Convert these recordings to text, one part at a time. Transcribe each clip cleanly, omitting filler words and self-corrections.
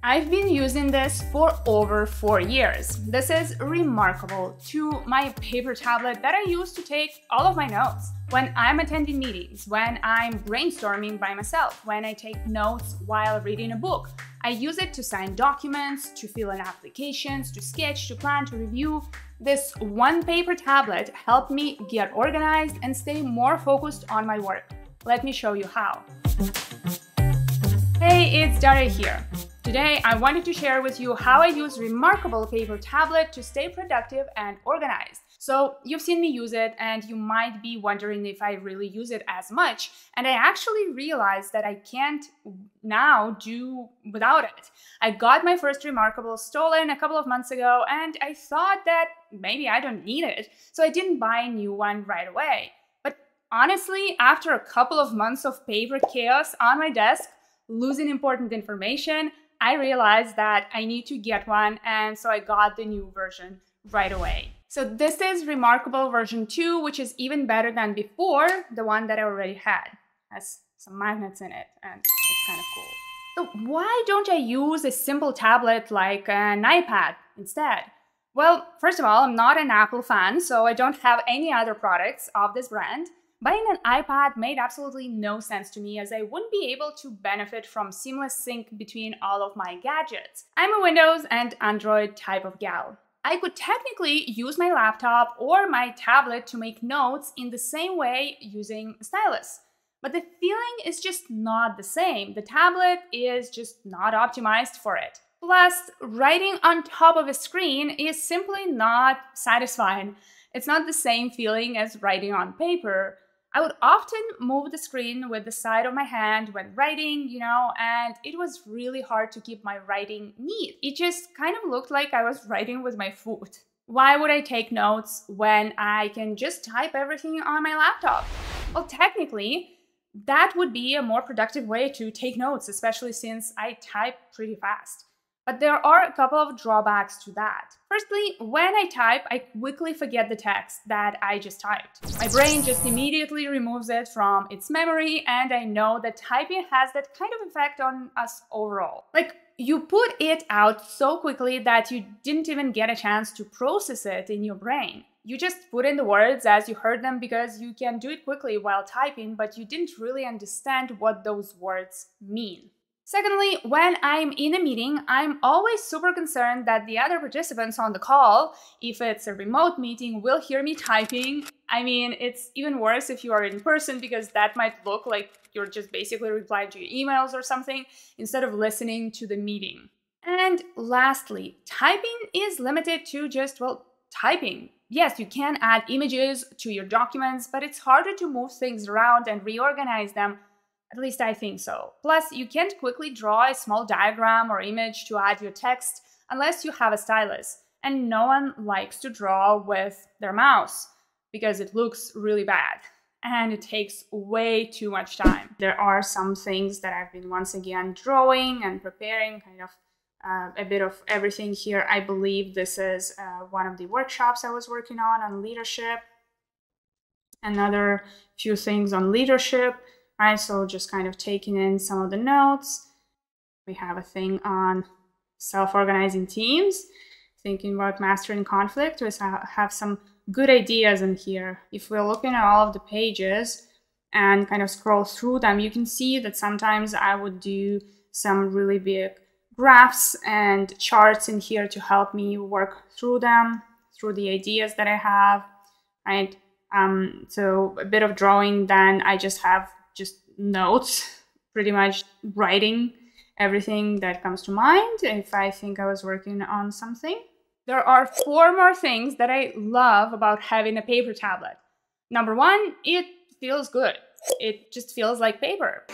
I've been using this for over 4 years. This is remarkable to my paper tablet that I use to take all of my notes. When I'm attending meetings, when I'm brainstorming by myself, when I take notes while reading a book. I use it to sign documents, to fill in applications, to sketch, to plan, to review. This one paper tablet helped me get organized and stay more focused on my work. Let me show you how. Hey, it's Daria here. Today, I wanted to share with you how I use remarkable paper tablet to stay productive and organized. So you've seen me use it and you might be wondering if I really use it as much. And I actually realized that I can't now do without it. I got my first remarkable stolen a couple of months ago and I thought that maybe I don't need it. So I didn't buy a new one right away. But honestly, after a couple of months of paper chaos on my desk, losing important information, I realized that I need to get one, and so I got the new version right away. So this is Remarkable version 2, which is even better than before, the one that I already had. Has some magnets in it, and it's kind of cool. So why don't I use a simple tablet like an iPad instead? Well, first of all, I'm not an Apple fan, so I don't have any other products of this brand. Buying an iPad made absolutely no sense to me as I wouldn't be able to benefit from seamless sync between all of my gadgets. I'm a Windows and Android type of gal. I could technically use my laptop or my tablet to make notes in the same way using a stylus. But the feeling is just not the same. The tablet is just not optimized for it. Plus, writing on top of a screen is simply not satisfying. It's not the same feeling as writing on paper. I would often move the screen with the side of my hand when writing, and it was really hard to keep my writing neat. It just kind of looked like I was writing with my foot. Why would I take notes when I can just type everything on my laptop? Well, technically, that would be a more productive way to take notes, especially since I type pretty fast. But there are a couple of drawbacks to that. Firstly, when I type, I quickly forget the text that I just typed. My brain just immediately removes it from its memory, and I know that typing has that kind of effect on us overall. Like, you put it out so quickly that you didn't even get a chance to process it in your brain. You just put in the words as you heard them because you can do it quickly while typing, but you didn't really understand what those words mean. Secondly, when I'm in a meeting, I'm always super concerned that the other participants on the call, if it's a remote meeting, will hear me typing. I mean, it's even worse if you are in person because that might look like you're just basically replying to your emails or something instead of listening to the meeting. And lastly, typing is limited to just, typing. Yes, you can add images to your documents, but it's harder to move things around and reorganize them. At least I think so. Plus, you can't quickly draw a small diagram or image to add your text unless you have a stylus. And no one likes to draw with their mouse because it looks really bad and it takes way too much time. There are some things that I've been once again drawing and preparing, kind of a bit of everything here. I believe this is one of the workshops I was working on leadership. Another few things on leadership. Right, so just kind of taking in some of the notes. We have a thing on self-organizing teams, thinking about mastering conflict. We have some good ideas in here. If we're looking at all of the pages and kind of scroll through them, you can see that sometimes I would do some really big graphs and charts in here to help me work through them, through the ideas that I have, right? So a bit of drawing, then I just have notes, pretty much writing everything that comes to mind if I think I was working on something. There are 4 more things that I love about having a paper tablet. Number 1, it feels good. It just feels like paper.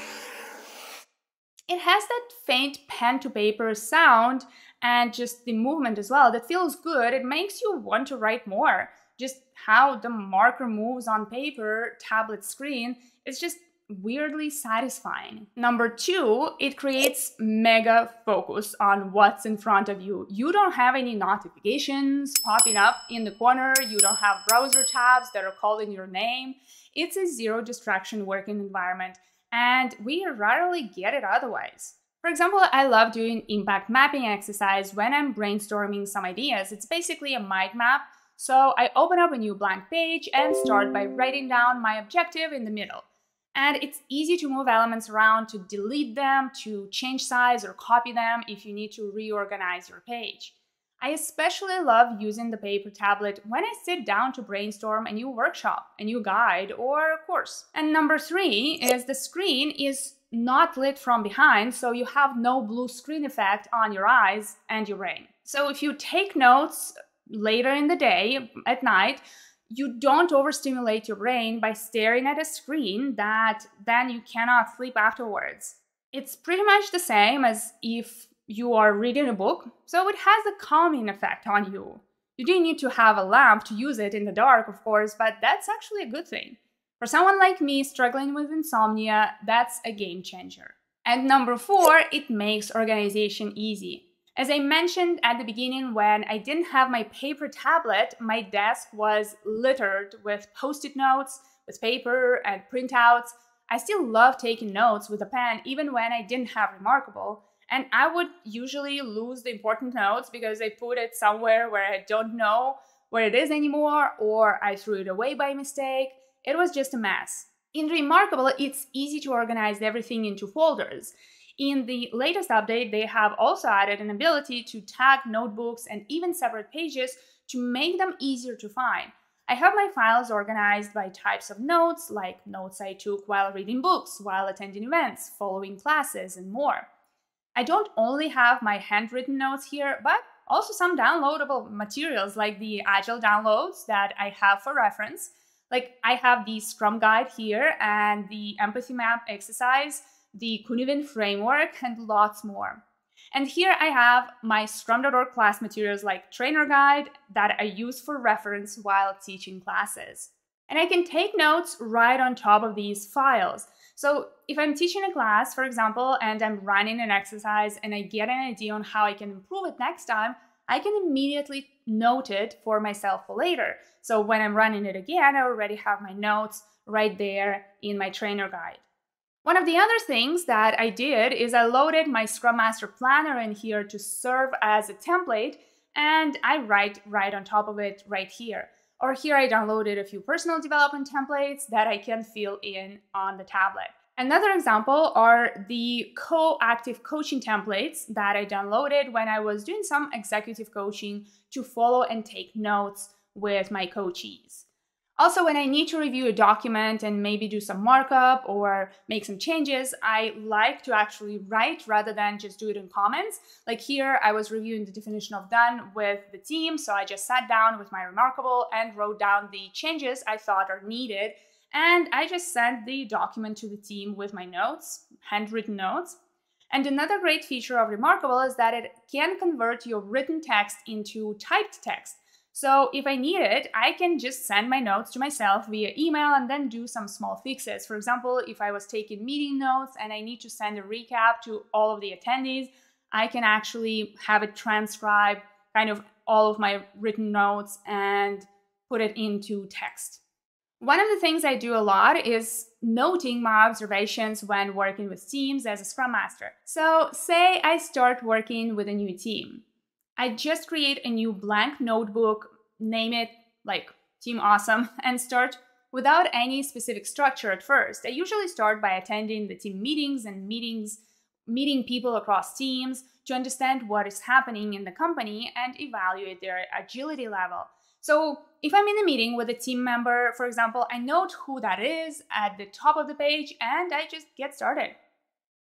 It has that faint pen to paper sound and just the movement as well that feels good. It makes you want to write more. Just how the marker moves on paper, tablet screen, it's just weirdly satisfying. Number 2, it creates mega focus on what's in front of you. You don't have any notifications popping up in the corner. You don't have browser tabs that are calling your name. It's a zero distraction working environment, and we rarely get it otherwise. For example, I love doing impact mapping exercise when I'm brainstorming some ideas. It's basically a mind map. So I open up a new blank page and start by writing down my objective in the middle. And it's easy to move elements around, to delete them, to change size or copy them if you need to reorganize your page. I especially love using the paper tablet when I sit down to brainstorm a new workshop, a new guide, or a course. And number 3 is the screen is not lit from behind, so you have no blue screen effect on your eyes and your brain. So if you take notes later in the day, at night, you don't overstimulate your brain by staring at a screen that then you cannot sleep afterwards. It's pretty much the same as if you are reading a book, so it has a calming effect on you. You do need to have a lamp to use it in the dark, of course, but that's actually a good thing. For someone like me struggling with insomnia, that's a game changer. And number 4, it makes organization easy. As I mentioned at the beginning, when I didn't have my paper tablet, my desk was littered with post-it notes, with paper and printouts. I still love taking notes with a pen, even when I didn't have Remarkable. And I would usually lose the important notes because I put it somewhere where I don't know where it is anymore, or I threw it away by mistake. It was just a mess. In Remarkable, it's easy to organize everything into folders. In the latest update, they have also added an ability to tag notebooks and even separate pages to make them easier to find. I have my files organized by types of notes, like notes I took while reading books, while attending events, following classes, and more. I don't only have my handwritten notes here, but also some downloadable materials like the Agile downloads that I have for reference. Like I have the Scrum Guide here and the Empathy Map exercise, the Kunivin framework, and lots more. And here I have my Scrum.org class materials like Trainer Guide that I use for reference while teaching classes. And I can take notes right on top of these files. So if I'm teaching a class, for example, and I'm running an exercise and I get an idea on how I can improve it next time, I can immediately note it for myself for later. So when I'm running it again, I already have my notes right there in my trainer guide. One of the other things that I did is I loaded my Scrum Master planner in here to serve as a template, and I write right on top of it right here. Or here I downloaded a few personal development templates that I can fill in on the tablet. Another example are the co-active coaching templates that I downloaded when I was doing some executive coaching to follow and take notes with my coachees. Also, when I need to review a document and maybe do some markup or make some changes, I like to actually write rather than just do it in comments. Like here, I was reviewing the definition of done with the team, so I just sat down with my Remarkable and wrote down the changes I thought are needed, and I just sent the document to the team with my notes, handwritten notes. And another great feature of Remarkable is that it can convert your written text into typed text. So if I need it, I can just send my notes to myself via email and then do some small fixes. For example, if I was taking meeting notes and I need to send a recap to all of the attendees, I can actually have it transcribe kind of all of my written notes and put it into text. One of the things I do a lot is noting my observations when working with teams as a Scrum Master. So say I start working with a new team. I just create a new blank notebook, name it like Team Awesome, and start without any specific structure at first. I usually start by attending the team meetings and meeting people across teams to understand what is happening in the company and evaluate their agility level. So if I'm in a meeting with a team member, for example, I note who that is at the top of the page and I just get started.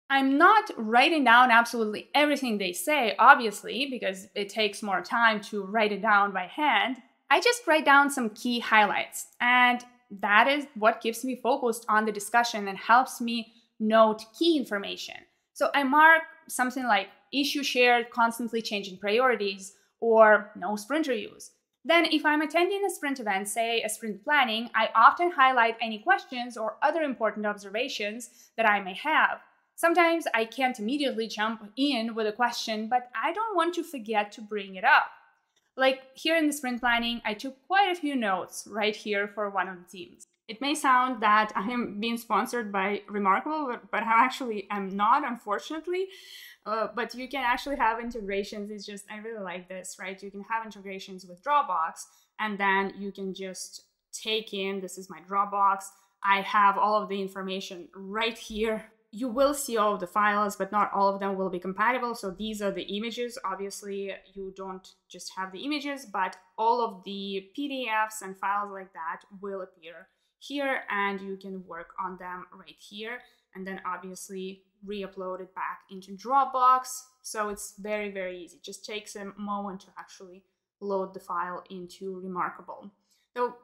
I'm not writing down absolutely everything they say, obviously, because it takes more time to write it down by hand. I just write down some key highlights, and that is what keeps me focused on the discussion and helps me note key information. So I mark something like issue shared, constantly changing priorities, or no sprint reviews. Then if I'm attending a sprint event, say a sprint planning, I often highlight any questions or other important observations that I may have. Sometimes I can't immediately jump in with a question, but I don't want to forget to bring it up. Like here in the sprint planning, I took quite a few notes right here for one of the teams. It may sound that I am being sponsored by Remarkable, but I actually am not, unfortunately. But you can actually have integrations. It's just, I really like this, right? You can have integrations with Dropbox, and then you can just take in, this is my Dropbox. I have all of the information right here. You will see all of the files, but not all of them will be compatible. So these are the images. Obviously, you don't just have the images, but all of the PDFs and files like that will appear here, and you can work on them right here, and then obviously re-upload it back into Dropbox. So it's very, very easy. It just takes a moment to actually load the file into Remarkable. So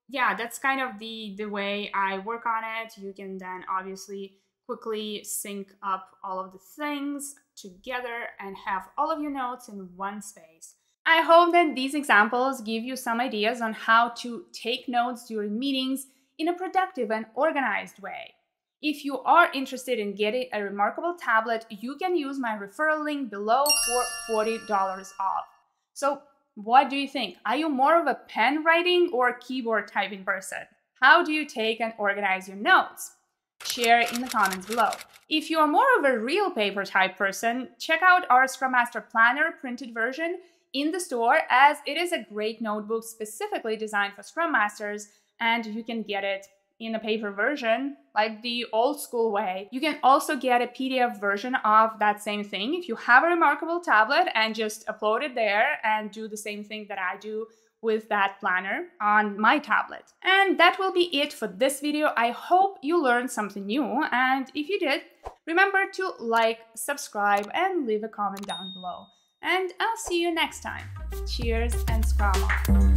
yeah, that's kind of the way I work on it. You can then obviously quickly sync up all of the things together and have all of your notes in one space. I hope that these examples give you some ideas on how to take notes during meetings in a productive and organized way. If you are interested in getting a Remarkable tablet, you can use my referral link below for $40 off. So what do you think? Are you more of a pen writing or keyboard typing person? How do you take and organize your notes? Share in the comments below. If you are more of a real paper type person, check out our Scrum Master Planner printed version in the store, as it is a great notebook specifically designed for Scrum Masters, and you can get it in a paper version, like the old school way. You can also get a PDF version of that same thing if you have a Remarkable tablet, and just upload it there and do the same thing that I do with that planner on my tablet. And that will be it for this video. I hope you learned something new, and if you did, remember to like, subscribe, and leave a comment down below. And I'll see you next time. Cheers and Scrum on!